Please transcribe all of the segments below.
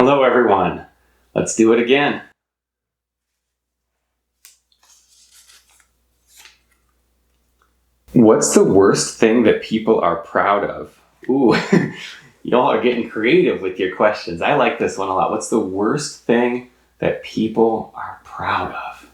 Hello everyone, let's do it again. What's the worst thing that people are proud of? Ooh, y'all are getting creative with your questions. I like this one a lot. What's the worst thing that people are proud of?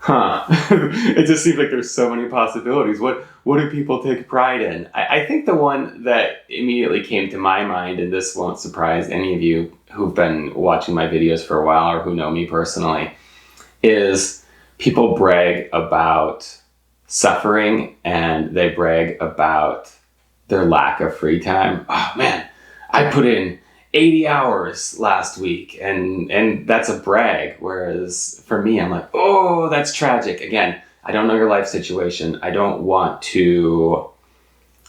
It just seems like there's so many possibilities. What do people take pride in? I think the one that immediately came to my mind, and this won't surprise any of you who've been watching my videos for a while or who know me personally, is people brag about suffering and they brag about their lack of free time. Oh man, I put in 80 hours last week and that's a brag. Whereas for me, I'm like, oh, that's tragic. Again, I don't know your life situation. I don't want to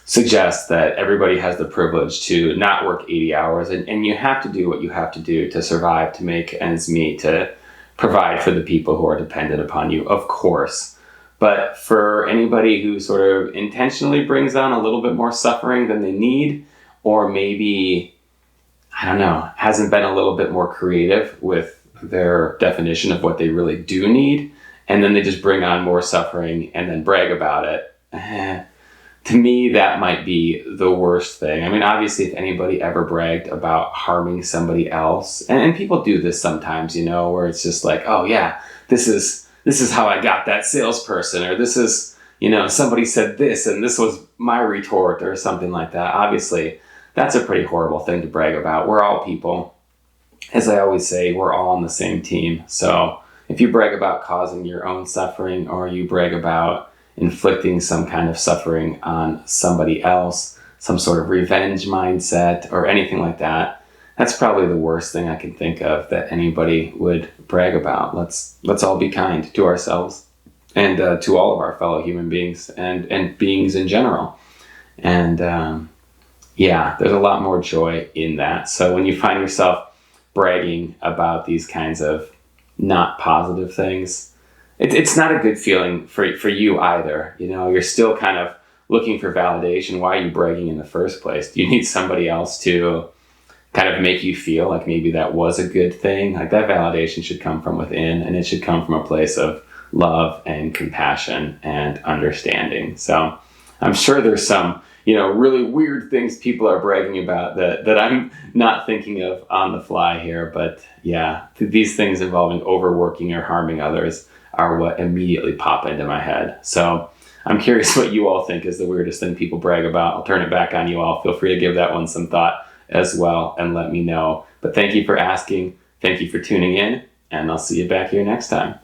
suggest that everybody has the privilege to not work 80 hours and you have to do what you have to do to survive, to make ends meet, to provide for the people who are dependent upon you, of course. But for anybody who sort of intentionally brings on a little bit more suffering than they need, or maybe, I don't know, hasn't been a little bit more creative with their definition of what they really do need, and then they just bring on more suffering and then brag about it. To me, that might be the worst thing. I mean, obviously, if anybody ever bragged about harming somebody else, and people do this sometimes, where it's just like, oh yeah, this is how I got that salesperson, or this is, somebody said this and this was my retort or something like that. Obviously, that's a pretty horrible thing to brag about. We're all people. As I always say, we're all on the same team. So if you brag about causing your own suffering, or you brag about inflicting some kind of suffering on somebody else, some sort of revenge mindset or anything like that, that's probably the worst thing I can think of that anybody would brag about. Let's all be kind to ourselves and to all of our fellow human beings and beings in general. And there's a lot more joy in that. So when you find yourself bragging about these kinds of not positive things, it's not a good feeling for you either. You're still kind of looking for validation. Why are you bragging in the first place? Do you need somebody else to kind of make you feel like maybe that was a good thing? Like, that validation should come from within, and it should come from a place of love and compassion and understanding. So I'm sure there's some, really weird things people are bragging about that I'm not thinking of on the fly here. But yeah, these things involving overworking or harming others are what immediately pop into my head. So I'm curious what you all think is the weirdest thing people brag about. I'll turn it back on you all. Feel free to give that one some thought as well and let me know. But thank you for asking. Thank you for tuning in, and I'll see you back here next time.